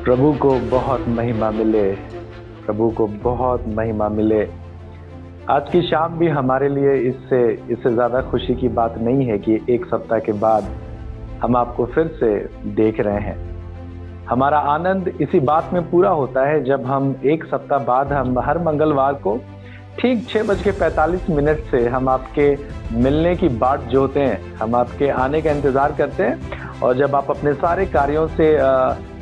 प्रभु को बहुत महिमा मिले। प्रभु को बहुत महिमा मिले। आज की शाम भी हमारे लिए इससे ज़्यादा खुशी की बात नहीं है कि एक सप्ताह के बाद हम आपको फिर से देख रहे हैं। हमारा आनंद इसी बात में पूरा होता है जब हम एक सप्ताह बाद हम हर मंगलवार को ठीक 6:45 से हम आपके मिलने की बाट जोहते हैं, हम आपके आने का इंतज़ार करते हैं। और जब आप अपने सारे कार्यों से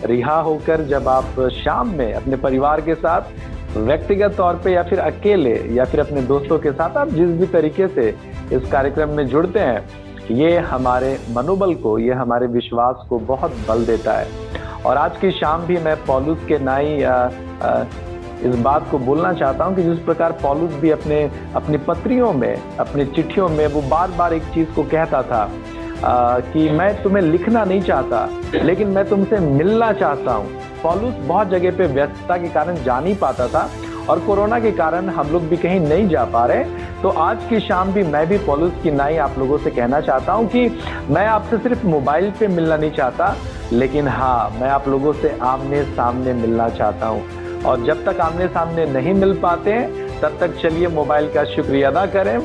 रिहा होकर जब आप शाम में अपने परिवार के साथ व्यक्तिगत तौर पे या फिर अकेले या फिर अपने दोस्तों के साथ आप जिस भी तरीके से इस कार्यक्रम में जुड़ते हैं, ये हमारे मनोबल को, ये हमारे विश्वास को बहुत बल देता है। और आज की शाम भी मैं पौलुस के नाई इस बात को बोलना चाहता हूं कि जिस प्रकार पौलुस भी अपनी पत्रियों में, अपनी चिट्ठियों में वो बार बार एक चीज़ को कहता था कि मैं तुम्हें लिखना नहीं चाहता लेकिन मैं तुमसे मिलना चाहता हूँ। पौलुस बहुत जगह पे व्यस्तता के कारण जा नहीं पाता था और कोरोना के कारण हम लोग भी कहीं नहीं जा पा रहे। तो आज की शाम भी मैं भी पौलुस की नाई आप लोगों से कहना चाहता हूँ कि मैं आपसे सिर्फ मोबाइल पे मिलना नहीं चाहता, लेकिन हाँ, मैं आप लोगों से आमने सामने मिलना चाहता हूँ। और जब तक आमने सामने नहीं मिल पाते हैं तब तक चलिए मोबाइल का शुक्रिया अदा करें,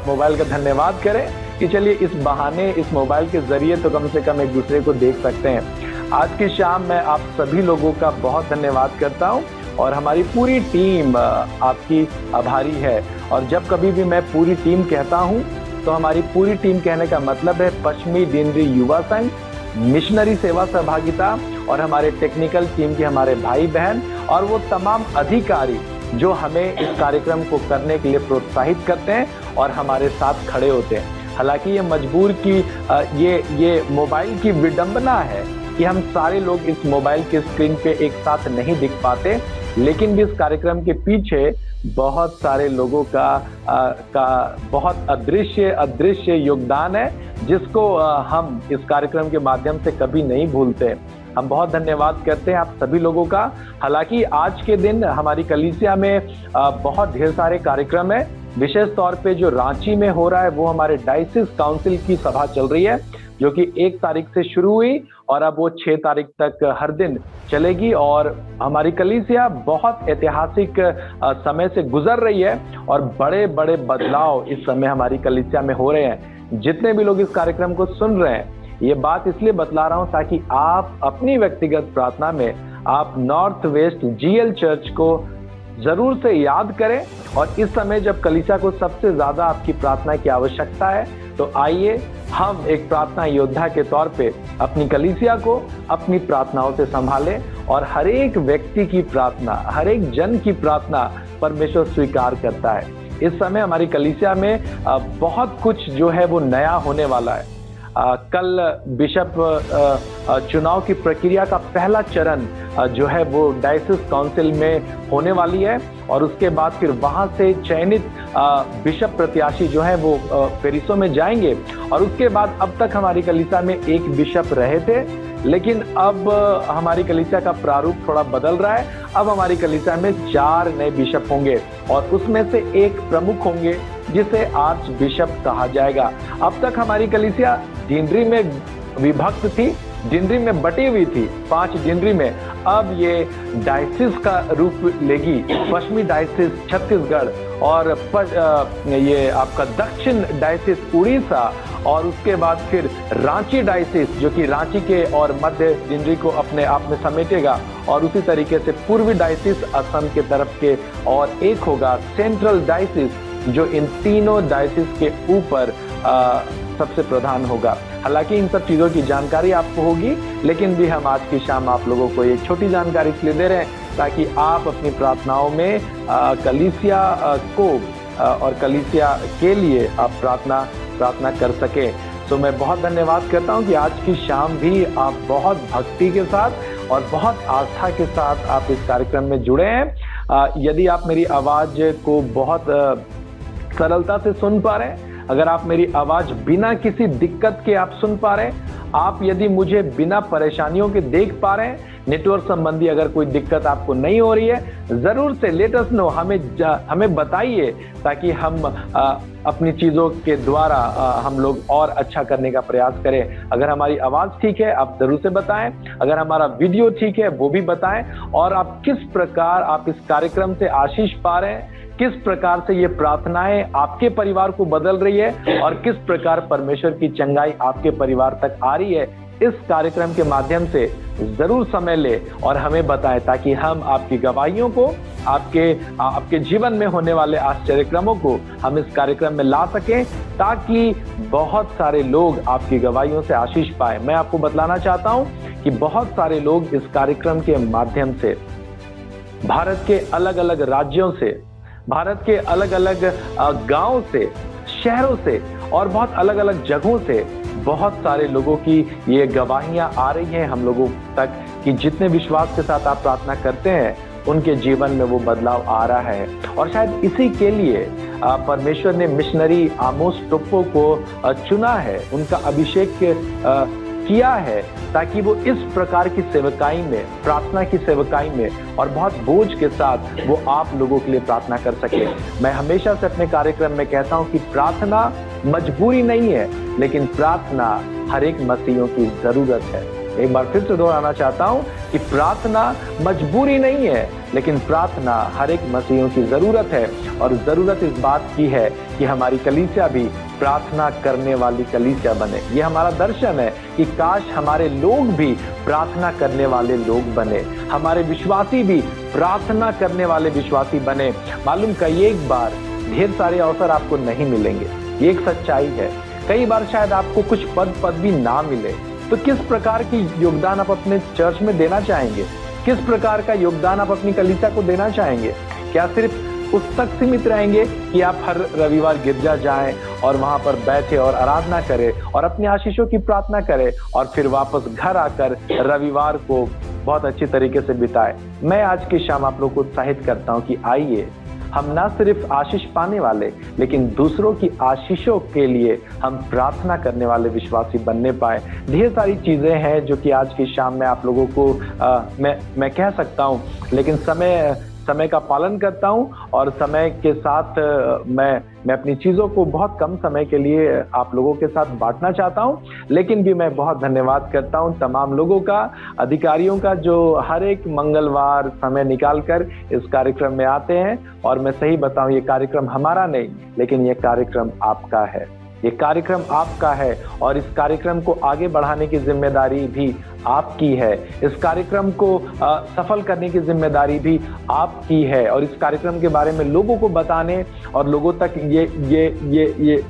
मोबाइल का धन्यवाद करें कि चलिए इस बहाने, इस मोबाइल के जरिए तो कम से कम एक दूसरे को देख सकते हैं। आज की शाम मैं आप सभी लोगों का बहुत धन्यवाद करता हूं और हमारी पूरी टीम आपकी आभारी है। और जब कभी भी मैं पूरी टीम कहता हूं तो हमारी पूरी टीम कहने का मतलब है पश्चिमी डीनरी युवा संघ, मिशनरी सेवा सहभागिता और हमारे टेक्निकल टीम के हमारे भाई बहन और वो तमाम अधिकारी जो हमें इस कार्यक्रम को करने के लिए प्रोत्साहित करते हैं और हमारे साथ खड़े होते हैं। हालांकि ये मजबूर की ये मोबाइल की विडंबना है कि हम सारे लोग इस मोबाइल के स्क्रीन पे एक साथ नहीं दिख पाते, लेकिन भी इस कार्यक्रम के पीछे बहुत सारे लोगों का बहुत अदृश्य योगदान है, जिसको हम इस कार्यक्रम के माध्यम से कभी नहीं भूलते। हम बहुत धन्यवाद करते हैं आप सभी लोगों का। हालांकि आज के दिन हमारी कलीसिया में बहुत ढेर सारे कार्यक्रम है। विशेष तौर पे जो रांची में हो रहा है वो हमारे डायसिस काउंसिल की सभा चल रही है, जो कि 1 तारीख से शुरू हुई और अब वो 6 तारीख तक हर दिन चलेगी। और हमारी कलीसिया बहुत ऐतिहासिक समय से गुजर रही है और बड़े बड़े बदलाव इस समय हमारी कलीसिया में हो रहे हैं। जितने भी लोग इस कार्यक्रम को सुन रहे हैं, ये बात इसलिए बतला रहा हूं ताकि आप अपनी व्यक्तिगत प्रार्थना में आप नॉर्थ वेस्ट जीएल चर्च को जरूर से याद करें। और इस समय जब कलीसिया को सबसे ज्यादा आपकी प्रार्थना की आवश्यकता है, तो आइए हम एक प्रार्थना योद्धा के तौर पे अपनी कलीसिया को अपनी प्रार्थनाओं से संभालें और हर एक व्यक्ति की प्रार्थना, हर एक जन की प्रार्थना परमेश्वर स्वीकार करता है। इस समय हमारी कलीसिया में बहुत कुछ जो है वो नया होने वाला है। कल बिशप चुनाव की प्रक्रिया का पहला चरण जो है वो डायसिस काउंसिल में होने वाली है और उसके बाद फिर वहां से चयनित बिशप प्रत्याशी जो है वो पेरिसों में जाएंगे। और उसके बाद अब तक हमारी कलीसिया में 1 बिशप रहे थे, लेकिन अब हमारी कलीसिया का प्रारूप थोड़ा बदल रहा है। अब हमारी कलीसिया में 4 नए बिशप होंगे और उसमें से 1 प्रमुख होंगे जिसे आर्च बिशप कहा जाएगा। अब तक हमारी कलीसिया डिंडरी में विभक्त थी, डिंडरी में बटी हुई थी 5 डिंडरी में। अब ये डायसिस का रूप लेगी, पश्चिमी डायसिस छत्तीसगढ़ और ये आपका दक्षिण डायसिस उड़ीसा और उसके बाद फिर रांची डायसिस, जो कि रांची के और मध्य डिंडरी को अपने आप में समेटेगा। और उसी तरीके से पूर्वी डायसिस असम के तरफ के और एक होगा सेंट्रल डायसिस, जो इन तीनों डायसिस के ऊपर सबसे प्रधान होगा। हालांकि इन सब चीज़ों की जानकारी आपको होगी, लेकिन भी हम आज की शाम आप लोगों को एक छोटी जानकारी इसलिए दे रहे हैं ताकि आप अपनी प्रार्थनाओं में कलीसिया को और कलीसिया के लिए आप प्रार्थना कर सकें। तो मैं बहुत धन्यवाद करता हूं कि आज की शाम भी आप बहुत भक्ति के साथ और बहुत आस्था के साथ आप इस कार्यक्रम में जुड़े हैं। यदि आप मेरी आवाज़ को बहुत सरलता से सुन पा रहे हैं, अगर आप मेरी आवाज बिना किसी दिक्कत के आप सुन पा रहे हैं, आप यदि मुझे बिना परेशानियों के देख पा रहे हैं, नेटवर्क संबंधी अगर कोई दिक्कत आपको नहीं हो रही है, जरूर से लेट अस नो, हमें बताइए, ताकि हम अपनी चीजों के द्वारा हम लोग और अच्छा करने का प्रयास करें। अगर हमारी आवाज ठीक है आप जरूर से बताएं, अगर हमारा वीडियो ठीक है वो भी बताएं, और आप किस प्रकार आप इस कार्यक्रम से आशीष पा रहे हैं, किस प्रकार से ये प्रार्थनाएं आपके परिवार को बदल रही है, और किस प्रकार परमेश्वर की चंगाई आपके परिवार तक आ रही है। इस कार्यक्रम के माध्यम से जरूर समय ले और हमें बताएं, ताकि हम आपकी गवाहियों को, आपके जीवन में होने वाले आश्चर्यक्रमों को हम इस कार्यक्रम में ला सकें, ताकि बहुत सारे लोग आपकी गवाहियों से आशीष पाए। मैं आपको बतलाना चाहता हूं कि बहुत सारे लोग इस कार्यक्रम के माध्यम से भारत के अलग अलग राज्यों से, भारत के अलग अलग गांवों से, शहरों से और बहुत अलग अलग जगहों से बहुत सारे लोगों की ये गवाहियां आ रही हैं हम लोगों तक, कि जितने विश्वास के साथ आप प्रार्थना करते हैं उनके जीवन में वो बदलाव आ रहा है। और शायद इसी के लिए परमेश्वर ने मिशनरी आमोस टोप्पो को चुना है, उनका अभिषेक किया है, ताकि वो इस प्रकार की सेवकाई में, प्रार्थना की सेवकाई में और बहुत बोझ के साथ वो आप लोगों के लिए प्रार्थना कर सके। मैं हमेशा से अपने कार्यक्रम में कहता हूं कि प्रार्थना मजबूरी नहीं है, लेकिन प्रार्थना हर एक मसीहियों की जरूरत है। एक बार फिर से दोहराना चाहता हूं कि प्रार्थना मजबूरी नहीं है, लेकिन प्रार्थना हर एक मसीहियों की जरूरत है। और जरूरत इस बात की है कि हमारी कलीसिया भी प्रार्थना करने वाली कलीसिया बने। ये हमारा दर्शन है कि काश हमारे लोग भी प्रार्थना करने वाले लोग बने, हमारे विश्वासी भी प्रार्थना करने वाले विश्वासी बने। मालूम कई एक बार ढेर सारे अवसर आपको नहीं मिलेंगे, ये एक सच्चाई है। कई बार शायद आपको कुछ पद भी ना मिले, तो किस प्रकार की योगदान आप अपने चर्च में देना चाहेंगे? किस प्रकार का योगदान आप अपनी कलीसिया को देना चाहेंगे? क्या सिर्फ उस तक सीमित रहेंगे कि आप हर रविवार गिरजा जाएं और वहां पर बैठे और आराधना करें और अपनी आशीषों की प्रार्थना करें और फिर वापस घर आकर रविवार को बहुत अच्छी तरीके से बिताएं? मैं आज की शाम आप लोग को उत्साहित करता हूं कि आइए हम ना सिर्फ आशीष पाने वाले, लेकिन दूसरों की आशीषों के लिए हम प्रार्थना करने वाले विश्वासी बनने पाए। ढेर सारी चीजें हैं जो कि आज की शाम में आप लोगों को मैं कह सकता हूं, लेकिन समय का पालन करता हूं और समय के साथ मैं अपनी चीजों को बहुत कम समय के लिए आप लोगों के साथ बांटना चाहता हूं। लेकिन भी मैं बहुत धन्यवाद करता हूं तमाम लोगों का, अधिकारियों का, जो हर एक मंगलवार समय निकालकर इस कार्यक्रम में आते हैं। और मैं सही बताऊं, ये कार्यक्रम हमारा नहीं, लेकिन ये कार्यक्रम आपका है। ये कार्यक्रम आपका है और इस कार्यक्रम को आगे बढ़ाने की जिम्मेदारी भी आपकी है। इस कार्यक्रम को सफल करने की जिम्मेदारी भी आपकी है और इस कार्यक्रम के बारे में लोगों को बताने और लोगों तक ये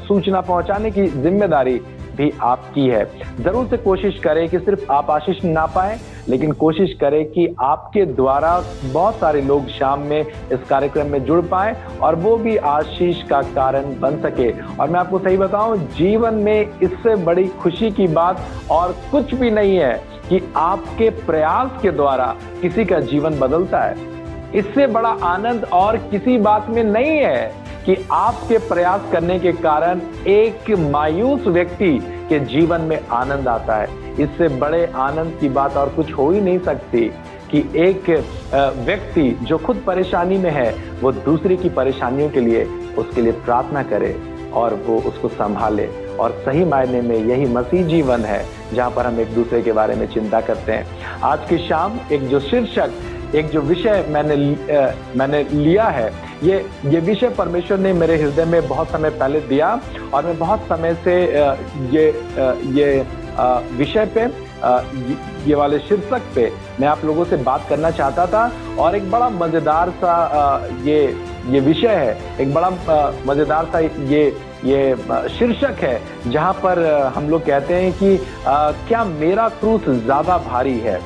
सूचना पहुंचाने की जिम्मेदारी भी आपकी है। जरूर से कोशिश करें कि सिर्फ आप आशीष ना पाएं, लेकिन कोशिश करें कि आपके द्वारा बहुत सारे लोग शाम में इस कार्यक्रम में जुड़ पाएं और वो भी आशीष का कारण बन सके। और मैं आपको सही बताऊं, जीवन में इससे बड़ी खुशी की बात और कुछ भी नहीं है कि आपके प्रयास के द्वारा किसी का जीवन बदलता है। इससे बड़ा आनंद और किसी बात में नहीं है कि आपके प्रयास करने के कारण एक मायूस व्यक्ति के जीवन में आनंद आता है। इससे बड़े आनंद की बात और कुछ हो ही नहीं सकती कि एक व्यक्ति जो खुद परेशानी में है वो दूसरे की परेशानियों के लिए उसके लिए प्रार्थना करे और वो उसको संभाले। और सही मायने में यही मसीह जीवन है, जहां पर हम एक दूसरे के बारे में चिंता करते हैं। आज की शाम एक जो शीर्षक, एक जो विषय मैंने लिया है, ये विषय परमेश्वर ने मेरे हृदय में बहुत समय पहले दिया और मैं बहुत समय से ये विषय पे, ये वाले शीर्षक पे मैं आप लोगों से बात करना चाहता था। और एक बड़ा मजेदार सा ये विषय है, एक बड़ा मजेदार सा ये शीर्षक है, जहां पर हम लोग कहते हैं कि क्या मेरा क्रूस ज्यादा भारी है।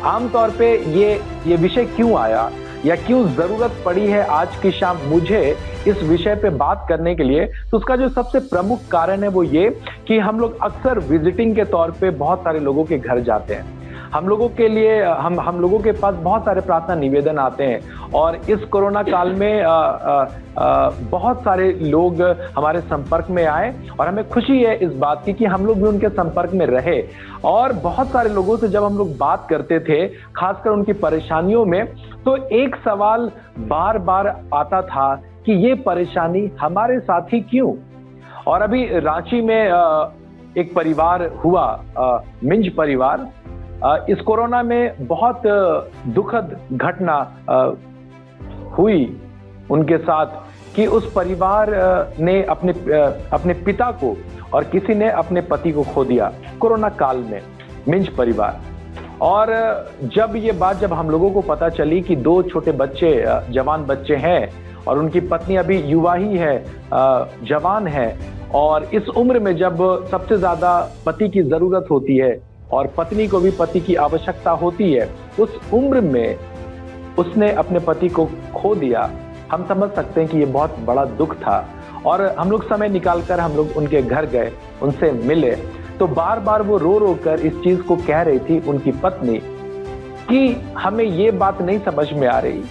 आमतौर पे ये विषय क्यों आया या क्यों जरूरत पड़ी है आज की शाम मुझे इस विषय पे बात करने के लिए, तो उसका जो सबसे प्रमुख कारण है वो ये कि हम लोग अक्सर विजिटिंग के तौर पे बहुत सारे लोगों के घर जाते हैं। हम लोगों के लिए हम लोगों के पास बहुत सारे प्रार्थना निवेदन आते हैं और इस कोरोना काल में बहुत सारे लोग हमारे संपर्क में आए और हमें खुशी है इस बात की कि हम लोग भी उनके संपर्क में रहे। और बहुत सारे लोगों से जब हम लोग बात करते थे, खासकर उनकी परेशानियों में, तो एक सवाल बार बार आता था कि ये परेशानी हमारे साथ ही क्यों। और अभी रांची में एक परिवार हुआ, मिंज परिवार, इस कोरोना में बहुत दुखद घटना हुई उनके साथ कि उस परिवार ने अपने पिता को और किसी ने अपने पति को खो दिया कोरोना काल में, मिंज परिवार। और जब हम लोगों को पता चली कि 2 छोटे बच्चे, जवान बच्चे हैं और उनकी पत्नी अभी युवा ही है, जवान है, और इस उम्र में जब सबसे ज्यादा पति की जरूरत होती है और पत्नी को भी पति की आवश्यकता होती है, उस उम्र में उसने अपने पति को खो दिया। हम समझ सकते हैं कि ये बहुत बड़ा दुख था। और हम लोग समय निकालकर हम लोग उनके घर गए, उनसे मिले, तो बार बार वो रो रो कर इस चीज को कह रही थी, उनकी पत्नी, कि हमें ये बात नहीं समझ में आ रही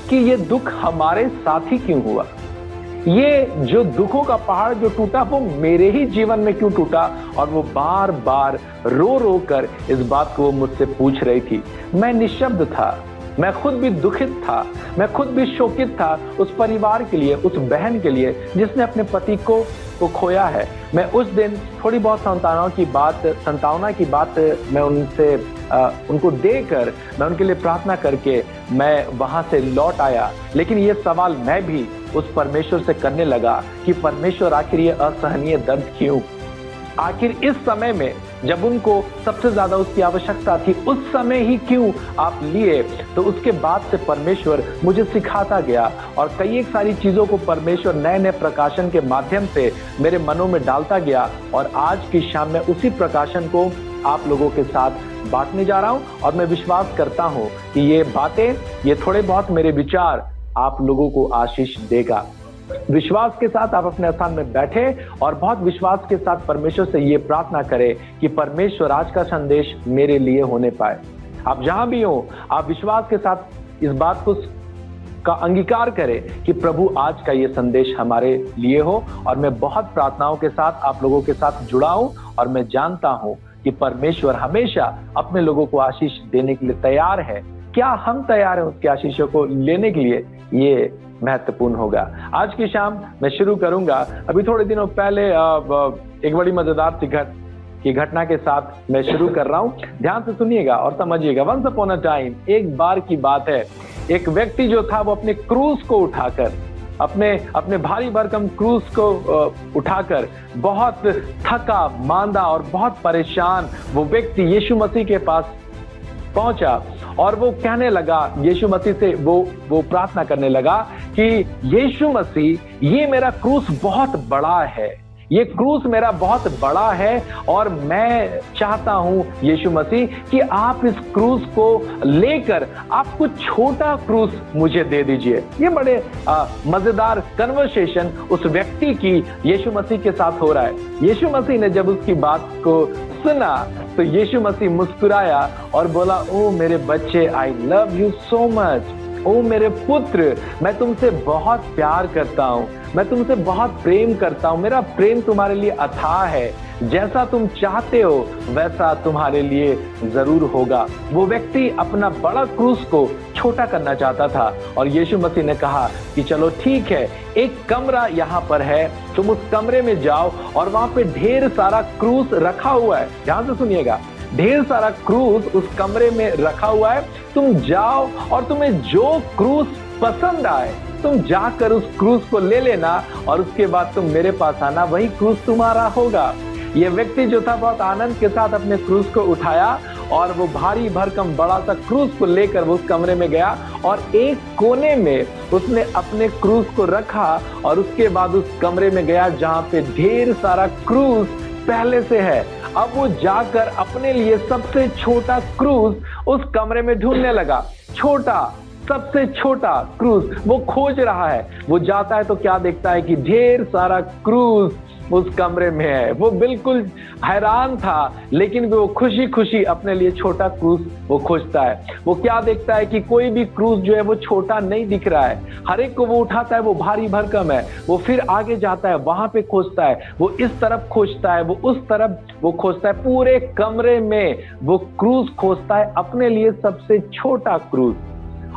कि ये दुख हमारे साथ ही क्यों हुआ। ये जो दुखों का पहाड़ जो टूटा वो मेरे ही जीवन में क्यों टूटा। और वो बार बार रो रो कर इस बात को मुझसे पूछ रही थी। मैं निशब्द था, मैं खुद भी दुखित था, मैं खुद भी शोकित था उस परिवार के लिए, उस बहन के लिए जिसने अपने पति को खोया है। मैं उस दिन थोड़ी बहुत संतावना की बात मैं उनको देकर, मैं उनके लिए प्रार्थना करके मैं वहां से लौट आया। लेकिन ये सवाल मैं भी उस परमेश्वर से करने लगा कि परमेश्वर आखिर ये असहनीय दर्द क्यों, आखिर इस समय में जब उनको सबसे ज्यादा उसकी आवश्यकता थी, उस समय ही क्यों आप लिए। तो उसके बाद से परमेश्वर मुझे सिखाता गया और कई एक सारी चीजों को परमेश्वर नए नए प्रकाशन के माध्यम से मेरे मनों में डालता गया। और आज की शाम में उसी प्रकाशन को आप लोगों के साथ बांटने जा रहा हूं और मैं विश्वास करता हूं कि ये बातें, ये थोड़े बहुत मेरे विचार आप लोगों को आशीष देगा। विश्वास के साथ आप अपने स्थान में बैठे और बहुत विश्वास के साथ परमेश्वर से ये प्रार्थना करें कि परमेश्वर आज का संदेश मेरे लिए होने पाए। आप जहां भी हो, आप विश्वास के साथ इस बात का अंगीकार करें कि प्रभु आज का ये संदेश हमारे लिए हो। और मैं बहुत प्रार्थनाओं के साथ आप लोगों के साथ जुड़ा हूं और मैं जानता हूं कि परमेश्वर हमेशा अपने लोगों को आशीष देने के लिए तैयार है। क्या हम तैयार हैं उसके आशीषों को लेने के लिए, ये महत्वपूर्ण होगा। आज की शाम मैं शुरू करूंगा। अभी थोड़े दिनों पहले एक बड़ी मजेदार की घटना के साथ मैं शुरू कर रहा हूं। ध्यान से सुनिएगा और समझिएगा। वंस अपॉन अ टाइम, एक बार की बात है, एक व्यक्ति जो था वो अपने क्रूज को उठाकर, अपने भारी भरकम क्रूज को उठाकर बहुत थका मांदा और बहुत परेशान वो व्यक्ति यीशु मसीह के पास पहुंचा और वो कहने लगा, यीशु मसीह से वो प्रार्थना करने लगा कि यीशु मसीह, ये मेरा क्रूस बहुत बड़ा है, ये क्रूस मेरा बहुत बड़ा है और मैं चाहता हूं यीशु मसीह कि आप इस क्रूस को लेकर आप कुछ छोटा क्रूस मुझे दे दीजिए। ये बड़े मजेदार कन्वर्सेशन उस व्यक्ति की यीशु मसीह के साथ हो रहा है। यीशु मसीह ने जब उसकी बात को सुना तो यीशु मसीह मुस्कुराया और बोला, ओ मेरे बच्चे, I love you so much. ओ मेरे पुत्र, मैं तुमसे बहुत प्यार करता हूँ, मैं तुमसे बहुत प्रेम करता हूँ, मेरा प्रेम तुम्हारे लिए अथाह है, जैसा तुम चाहते हो वैसा तुम्हारे लिए जरूर होगा। वो व्यक्ति अपना बड़ा क्रूस को छोटा करना चाहता था और यीशु मसीह ने कहा कि चलो ठीक है, एक कमरा यहाँ पर है, तुम उस कमरे में जाओ और वहां पे ढेर सारा क्रूस रखा हुआ है। ध्यान से सुनिएगा, ढेर सारा क्रूस उस कमरे में रखा हुआ है, तुम जाओ और तुम्हें जो क्रूस पसंद आए तुम जाकर उस क्रूस को ले लेना और उसके बाद तुम मेरे पास आना, वही क्रूस तुम्हारा होगा। ये व्यक्ति जो था बहुत आनंद के साथ अपने क्रूस को उठाया और वो भारी भरकम बड़ा सा क्रूस को लेकर वो उस कमरे में गया और एक कोने में उसने अपने क्रूस को रखा और उसके बाद उस कमरे में गया जहां पे ढेर सारा क्रूस पहले से है। अब वो जाकर अपने लिए सबसे छोटा क्रूस उस कमरे में ढूंढने लगा। छोटा, सबसे छोटा क्रूस वो खोज रहा है। वो जाता है तो क्या देखता है कि ढेर सारा क्रूस उस कमरे में है। वो बिल्कुल हैरान था, लेकिन वो खुशी खुशी अपने लिए छोटा क्रूस वो खोजता है। वो क्या देखता है कि कोई भी क्रूस जो है वो छोटा नहीं दिख रहा है, हर एक को वो उठाता है, वो भारी भरकम है। वो फिर आगे जाता है, वहां पे खोजता है, वो इस तरफ खोजता है, वो उस तरफ वो खोजता है, पूरे कमरे में वो क्रूस खोजता है, अपने लिए सबसे छोटा क्रूस।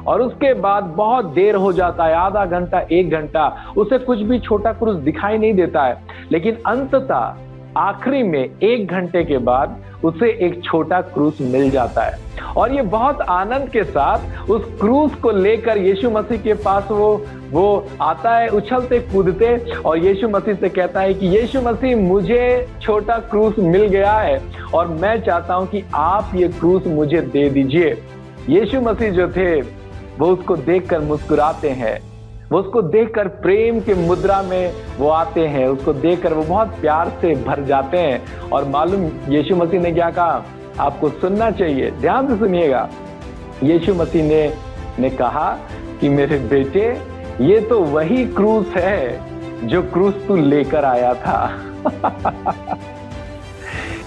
और उसके बाद बहुत देर हो जाता है, आधा घंटा 1 घंटा, उसे कुछ भी छोटा क्रूस दिखाई नहीं देता है। लेकिन अंततः आखिरी में 1 घंटे के बाद उसे एक छोटा क्रूस मिल जाता है, और ये बहुत आनंद के साथ उस क्रूस को लेकर यीशु मसीह के पास वो आता है, उछलते कूदते, और यीशु मसीह से कहता है कि यीशु मसीह, मुझे छोटा क्रूस मिल गया है और मैं चाहता हूं कि आप ये क्रूस मुझे दे दीजिए। यीशु मसीह जो थे वो उसको देखकर मुस्कुराते हैं, वो उसको देखकर प्रेम के मुद्रा में वो आते हैं, उसको देखकर वो बहुत प्यार से भर जाते हैं। और मालूम यीशु मसीह ने क्या कहा, आपको सुनना चाहिए, ध्यान से सुनिएगा। यीशु मसीह ने कहा कि मेरे बेटे, ये तो वही क्रूस है जो क्रूस तू लेकर आया था।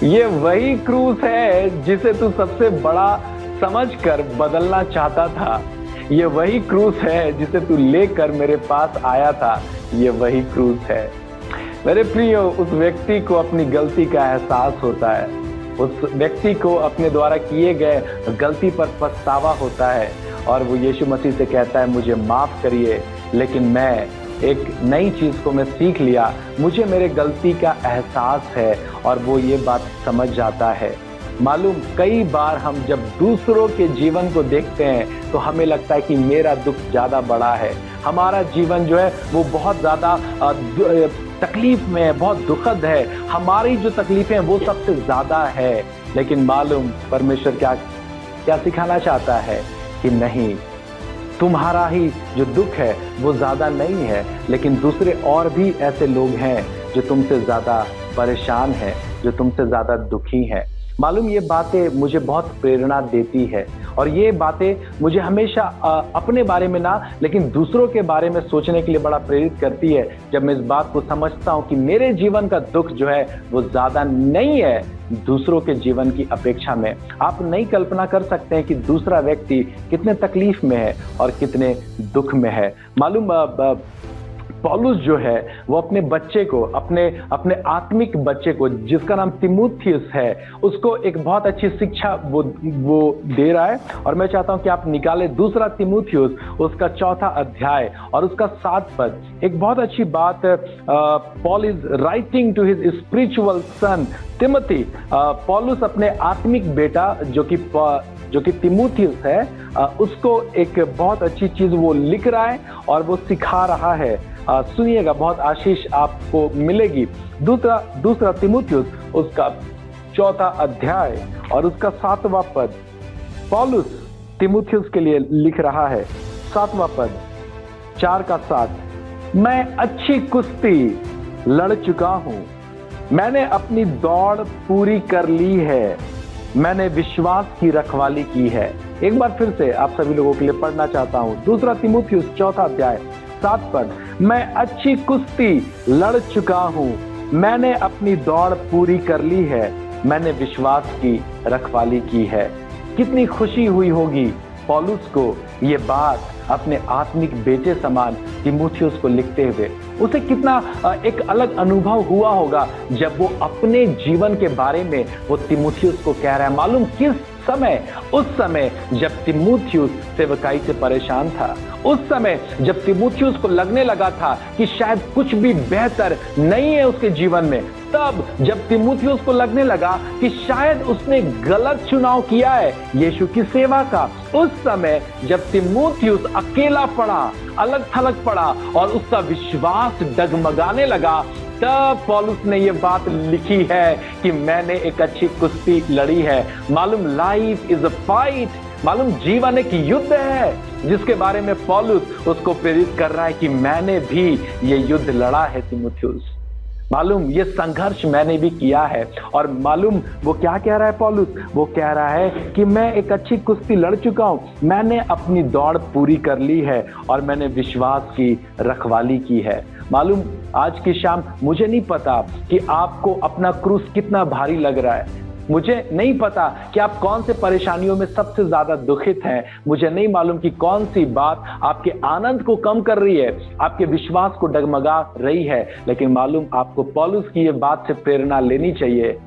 ये वही क्रूस है जिसे तू सबसे बड़ा समझकर बदलना चाहता था। ये वही क्रूस है जिसे तू लेकर मेरे पास आया था। ये वही क्रूस है। मेरे प्रियो, उस व्यक्ति को अपनी गलती का एहसास होता है, उस व्यक्ति को अपने द्वारा किए गए गलती पर पछतावा होता है, और वो यीशु मसीह से कहता है, मुझे माफ करिए, लेकिन मैं एक नई चीज को मैं सीख लिया, मुझे मेरे गलती का एहसास है। और वो ये बात समझ जाता है। मालूम, कई बार हम जब दूसरों के जीवन को देखते हैं तो हमें लगता है कि मेरा दुख ज्यादा बड़ा है, हमारा जीवन जो है वो बहुत ज्यादा तकलीफ में है, बहुत दुखद है, हमारी जो तकलीफें हैं वो सबसे ज्यादा है। लेकिन मालूम, परमेश्वर क्या सिखाना चाहता है कि नहीं, तुम्हारा ही जो दुख है वो ज्यादा नहीं है, लेकिन दूसरे और भी ऐसे लोग हैं जो तुमसे ज्यादा परेशान हैं, जो तुमसे ज्यादा दुखी हैं। मालूम, ये बातें मुझे बहुत प्रेरणा देती है, और ये बातें मुझे हमेशा अपने बारे में ना, लेकिन दूसरों के बारे में सोचने के लिए बड़ा प्रेरित करती है। जब मैं इस बात को समझता हूँ कि मेरे जीवन का दुख जो है वो ज्यादा नहीं है दूसरों के जीवन की अपेक्षा में। आप नहीं कल्पना कर सकते हैं कि दूसरा व्यक्ति कितने तकलीफ में है और कितने दुख में है। मालूम, पौलुस जो है वो अपने बच्चे को, अपने आत्मिक बच्चे को, जिसका नाम तीमुथियुस है, उसको एक बहुत अच्छी शिक्षा वो दे रहा है। और मैं चाहता हूं कि आप निकालें 2 तीमुथियुस, उसका 4 अध्याय और उसका 7 पद। एक बहुत अच्छी बात, Paul is writing to his spiritual son Timothy. पौलुस अपने आत्मिक बेटा जो कि तीमुथियुस है, उसको एक बहुत अच्छी चीज वो लिख रहा है और वो सिखा रहा है। सुनिएगा, बहुत आशीष आपको मिलेगी। दूसरा तीमुथियुस, उसका 4 अध्याय और उसका 7वां पद। पौलुस तीमुथियुस के लिए लिख रहा है, 7वां पद, 4 का 7। मैं अच्छी कुश्ती लड़ चुका हूं, मैंने अपनी दौड़ पूरी कर ली है, मैंने विश्वास की रखवाली की है। एक बार फिर से आप सभी लोगों के लिए पढ़ना चाहता हूं। 2 तीमुथियुस 4 अध्याय 7 पद। मैं अच्छी कुश्ती लड़ चुका हूं, मैंने अपनी दौड़ पूरी कर ली है, मैंने विश्वास की रखवाली की है। कितनी खुशी हुई होगी पौलुस को ये बात अपने आत्मिक बेटे समान तीमुथियुस को लिखते हुए। उसे कितना एक अलग अनुभव हुआ होगा जब वो अपने जीवन के बारे में वो तीमुथियुस को कह रहा है। मालूम किस समय? उस समय जब तीमुथियुस सेवकाई से परेशान था, उस समय जब तीमुथियुस को लगने लगा था कि शायद कुछ भी बेहतर नहीं है उसके जीवन में, तब जब तीमुथियुस को लगने लगा कि शायद उसने गलत चुनाव किया है यीशु की सेवा का, उस समय जब तीमुथियुस अकेला पड़ा, अलग थलग पड़ा और उसका विश्वास डगमगाने लगा, तब पौलुस ने ये बात लिखी है कि मैंने एक अच्छी कुश्ती लड़ी है। मालूम, लाइफ इज अ फाइट। मालूम, जीवन एक युद्ध है जिसके बारे में पौलुस उसको प्रेरित कर रहा है कि मैंने भी ये युद्ध लड़ा है तीमुथियुस। मालूम ये संघर्ष मैंने भी किया है। और मालूम वो क्या कह रहा है पौलुस? वो कह रहा है कि मैं एक अच्छी कुश्ती लड़ चुका हूं, मैंने अपनी दौड़ पूरी कर ली है और मैंने विश्वास की रखवाली की है। मालूम आज की शाम मुझे नहीं पता कि आपको अपना क्रूस कितना भारी लग रहा है, मुझे नहीं पता कि आप कौन से परेशानियों में सबसे ज्यादा दुखित हैं, मुझे नहीं मालूम कि कौन सी बात आपके आनंद को कम कर रही है, आपके विश्वास को डगमगा रही है, लेकिन मालूम आपको पौलुस की ये बात से प्रेरणा लेनी चाहिए।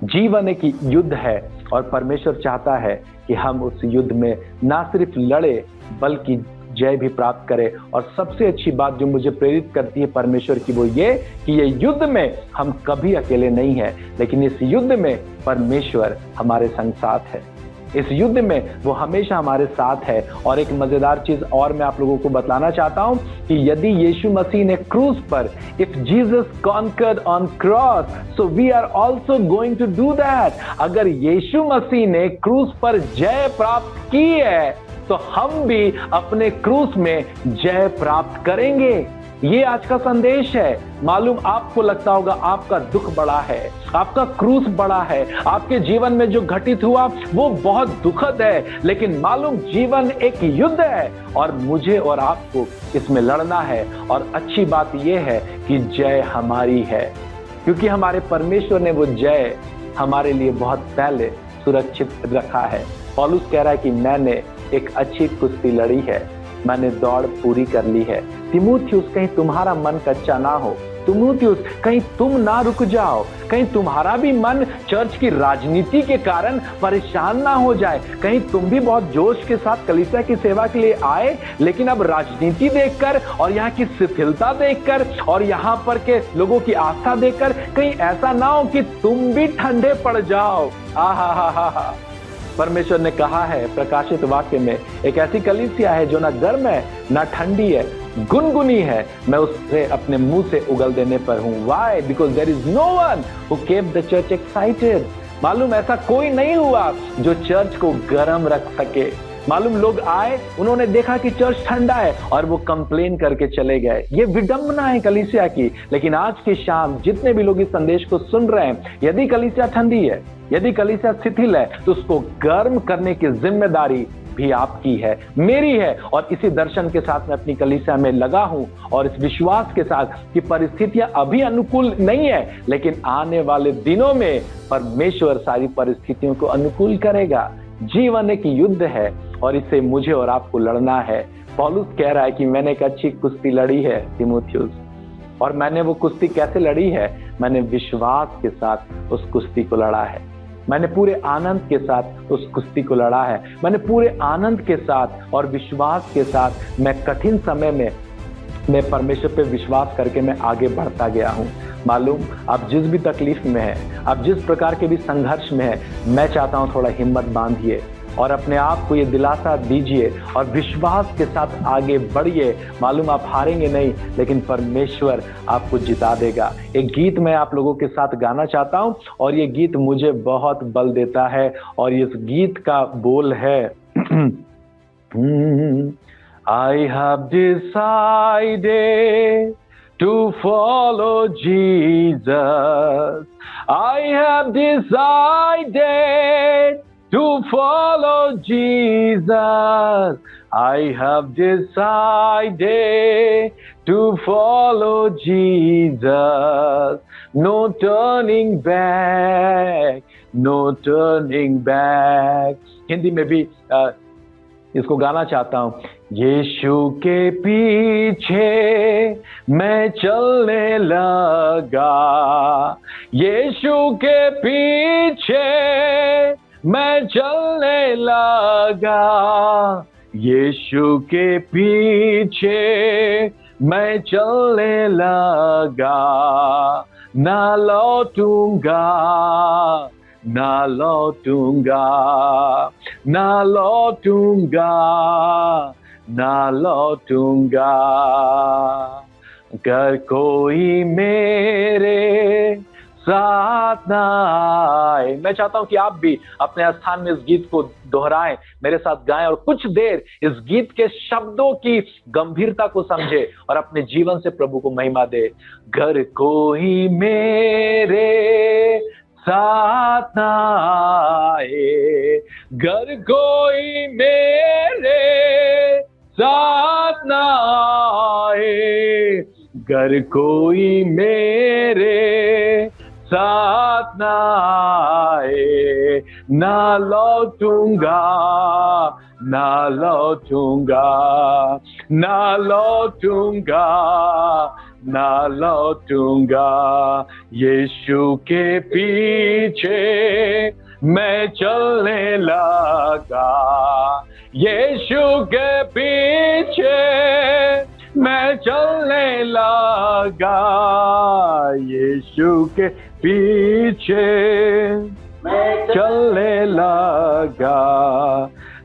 जीवन एक युद्ध है और परमेश्वर चाहता है कि हम उस युद्ध में ना सिर्फ लड़े बल्कि जय भी प्राप्त करें। और सबसे अच्छी बात जो मुझे प्रेरित करती है परमेश्वर की, वो ये कि ये युद्ध में हम कभी अकेले नहीं हैं, लेकिन इस युद्ध में परमेश्वर हमारे संग साथ है। इस युद्ध में वो हमेशा हमारे साथ है। और एक मजेदार चीज और मैं आप लोगों को बताना चाहता हूं कि यदि यीशु मसीह ने क्रूस पर, if Jesus conquered on cross, so we are also going to do that. अगर यीशु मसीह ने क्रूस पर जय प्राप्त की है तो हम भी अपने क्रूस में जय प्राप्त करेंगे। ये आज का संदेश है। मालूम आपको लगता होगा आपका दुख बड़ा है, आपका क्रूस बड़ा है, आपके जीवन में जो घटित हुआ वो बहुत दुखद है, लेकिन मालूम जीवन एक युद्ध है और मुझे और आपको इसमें लड़ना है। और अच्छी बात यह है कि जय हमारी है, क्योंकि हमारे परमेश्वर ने वो जय हमारे लिए बहुत पहले सुरक्षित रखा है। पौलुस कह रहा है कि मैंने एक अच्छी कुश्ती लड़ी है, मैंने दौड़ पूरी कर ली है। तीमुथियुस कहीं तुम्हारा मन कच्चा ना हो, तीमुथियुस कहीं तुम ना रुक जाओ, कहीं तुम्हारा भी मन चर्च की राजनीति के कारण परेशान ना हो जाए, कहीं तुम भी बहुत जोश के साथ कलीसिया की सेवा के लिए आए, लेकिन अब राजनीति देखकर और यहाँ की शिथिलता देखकर और यहाँ पर के लोगों की आस्था देखकर कहीं ऐसा ना हो कि तुम भी ठंडे पड़ जाओ। आहा, परमेश्वर ने कहा है प्रकाशित वाक्य में, एक ऐसी कलीसिया है जो ना गर्म है ना ठंडी है, गुनगुनी है, मैं उसे अपने मुंह से उगल देने पर हूं। Why? Because there is no one who kept the church excited। मालूम ऐसा कोई नहीं हुआ जो चर्च को गर्म रख सके। मालूम लोग आए, उन्होंने देखा कि चर्च ठंडा है और वो कंप्लेन करके चले गए। ये विडंबना है कलीसिया की। लेकिन आज की शाम जितने भी लोग इस संदेश को सुन रहे हैं, यदि कलीसिया ठंडी है, यदि कलीसिया शिथिल है, तो उसको गर्म करने की जिम्मेदारी भी आपकी है, मेरी है। और इसी दर्शन के साथ मैं अपनी कलीसिया में लगा हूं और इस विश्वास के साथ कि परिस्थितियां अभी अनुकूल नहीं है, लेकिन आने वाले दिनों में परमेश्वर सारी परिस्थितियों को अनुकूल करेगा। जीवन एक युद्ध है और इसे मुझे और आपको लड़ना है। पौलुस कह रहा है कि मैंने एक अच्छी कुश्ती लड़ी है तीमुथियुस, और मैंने वो कुश्ती कैसे लड़ी है? मैंने विश्वास के साथ उस कुश्ती को लड़ा है, मैंने पूरे आनंद के साथ उस कुश्ती को लड़ा है, मैंने पूरे आनंद के साथ और विश्वास के साथ मैं कठिन समय में मैं परमेश्वर पे विश्वास करके मैं आगे बढ़ता गया हूँ। मालूम आप जिस भी तकलीफ में है, आप जिस प्रकार के भी संघर्ष में है, मैं चाहता हूँ थोड़ा हिम्मत बांधिए और अपने आप को ये दिलासा दीजिए और विश्वास के साथ आगे बढ़िए। मालूम आप हारेंगे नहीं, लेकिन परमेश्वर आपको जिता देगा। एक गीत मैं आप लोगों के साथ गाना चाहता हूँ और ये गीत मुझे बहुत बल देता है और इस गीत का बोल है I have decided to follow Jesus. I have decided to follow Jesus. I have decided to follow Jesus. No turning back, no turning back. Hindi में भी इसको गाना चाहता हूं। यीशु के पीछे मैं चलने लगा, यीशु के पीछे मैं चलने लगा, यीशु के पीछे मैं चलने लगा, ना लौटूंगा, ना लौटूंगा, ना लौटूंगा, ना लौटूंगा। अगर कोई मेरे साथ ना आए। मैं चाहता हूं कि आप भी अपने स्थान में इस गीत को दोहराएं, मेरे साथ गाएं और कुछ देर इस गीत के शब्दों की गंभीरता को समझे और अपने जीवन से प्रभु को महिमा दे। घर कोई मेरे साथ ना आए, घर कोई मेरे साथ ना आए, घर कोई मेरे साथ ना आए, ना लौटूंगा, ना लौटूंगा, ना लौटूंगा, ना लौटूंगा। यीशु के पीछे मैं चलने लगा, यीशु के पीछे मैं चलने लगा, यीशु के पीछे मैं चलने लगा,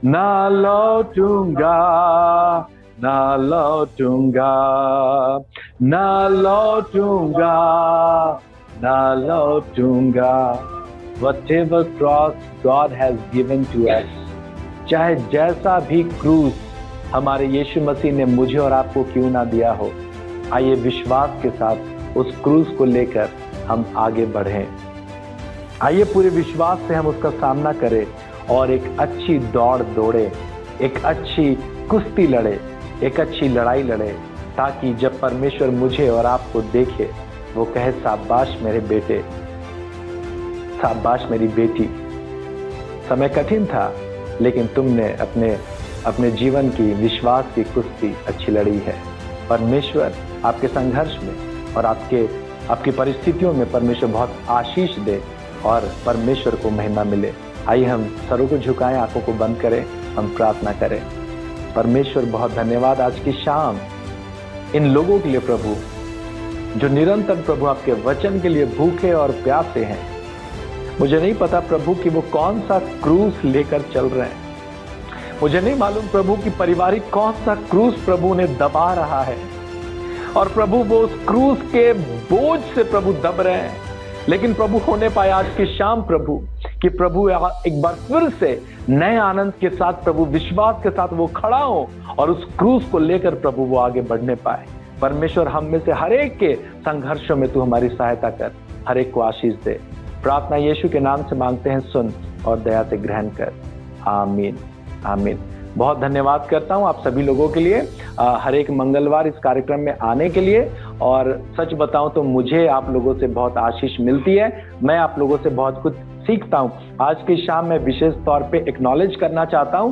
ना लौटूंगा, ना लौटूंगा, ना लौटूंगा, ना लौटूंगा। Whatever cross God has given to us, चाहे जैसा भी क्रूस हमारे यीशु मसीह ने मुझे और आपको क्यों ना दिया हो, आइए विश्वास के साथ उस क्रूस को लेकर हम आगे बढ़ें। आइए पूरे विश्वास से हम उसका सामना करें और एक अच्छी दौड़ दौड़े, एक अच्छी कुश्ती लड़े, एक अच्छी लड़ाई लड़े, ताकि जब परमेश्वर मुझे और आपको देखे वो कहे शाबाश मेरे बेटे, शाबाश मेरी बेटी। समय कठिन था लेकिन तुमने अपने जीवन की विश्वास की कुश्ती अच्छी लड़ी है। परमेश्वर आपके संघर्ष में और आपकी परिस्थितियों में परमेश्वर बहुत आशीष दे और परमेश्वर को महिमा मिले। आइए हम सरों को झुकाएं, आंखों को बंद करें, हम प्रार्थना करें। परमेश्वर बहुत धन्यवाद आज की शाम इन लोगों के लिए प्रभु, जो निरंतर प्रभु आपके वचन के लिए भूखे और प्यासे हैं। मुझे नहीं पता प्रभु कि वो कौन सा क्रूस लेकर चल रहे हैं, मुझे नहीं मालूम प्रभु कि पारिवारिक कौन सा क्रूस प्रभु ने दबा रहा है, और प्रभु वो उस क्रूस के बोझ से प्रभु दब रहे हैं। लेकिन प्रभु होने पाए आज की शाम प्रभु कि प्रभु एक बार फिर से नए आनंद के साथ प्रभु विश्वास के साथ वो खड़ा हो और उस क्रूस को लेकर प्रभु वो आगे बढ़ने पाए। परमेश्वर हम में से हर एक के संघर्षों में तू हमारी सहायता कर, हर एक को आशीष दे। प्रार्थना यीशु के नाम से मांगते हैं, सुन और दया से ग्रहण कर। आमीन आमीन। बहुत धन्यवाद करता हूं आप सभी लोगों के लिए हर एक मंगलवार इस कार्यक्रम में आने के लिए। और सच बताऊं तो मुझे आप लोगों से बहुत आशीष मिलती है, मैं आप लोगों से बहुत कुछ सीखता हूं। आज की शाम में विशेष तौर पे एक्नॉलेज करना चाहता हूं।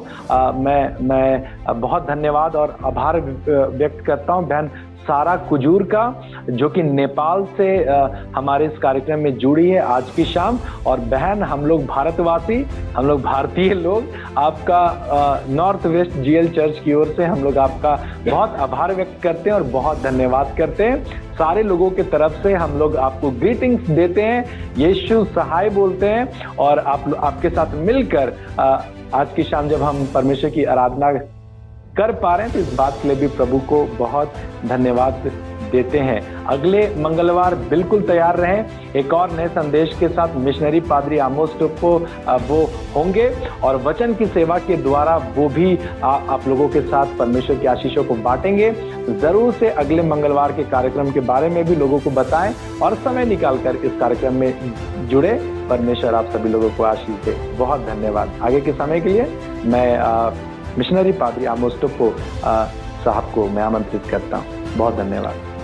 मैं बहुत धन्यवाद और आभार व्यक्त करता हूं बहन सारा कुजूर का, जो कि नेपाल से हमारे इस कार्यक्रम में जुड़ी है आज की शाम। और बहन, हम लोग भारतवासी, हम लोग भारतीय लोग आपका नॉर्थ वेस्ट जीएल चर्च की ओर से हम लोग आपका बहुत आभार व्यक्त करते हैं और बहुत धन्यवाद करते हैं। सारे लोगों के तरफ से हम लोग आपको ग्रीटिंग्स देते हैं, यीशु सहाय बोलते हैं। और आपके साथ मिलकर आज की शाम जब हम परमेश्वर की आराधना कर पा रहे हैं तो इस बात के लिए भी प्रभु को बहुत धन्यवाद देते हैं। अगले मंगलवार बिल्कुल तैयार रहें, एक और नए संदेश के साथ मिशनरी पादरी आमोस टोप्पो वो होंगे और वचन की सेवा के द्वारा वो भी आप लोगों के साथ परमेश्वर की आशीषों को बांटेंगे। जरूर से अगले मंगलवार के कार्यक्रम के बारे में भी लोगों को बताएं और समय निकालकर इस कार्यक्रम में जुड़े। परमेश्वर आप सभी लोगों को आशीष दे। बहुत धन्यवाद। आगे के समय के लिए मैं मिशनरी पादरी आमोस टोप्पो साहब को मैं आमंत्रित करता हूँ। बहुत धन्यवाद।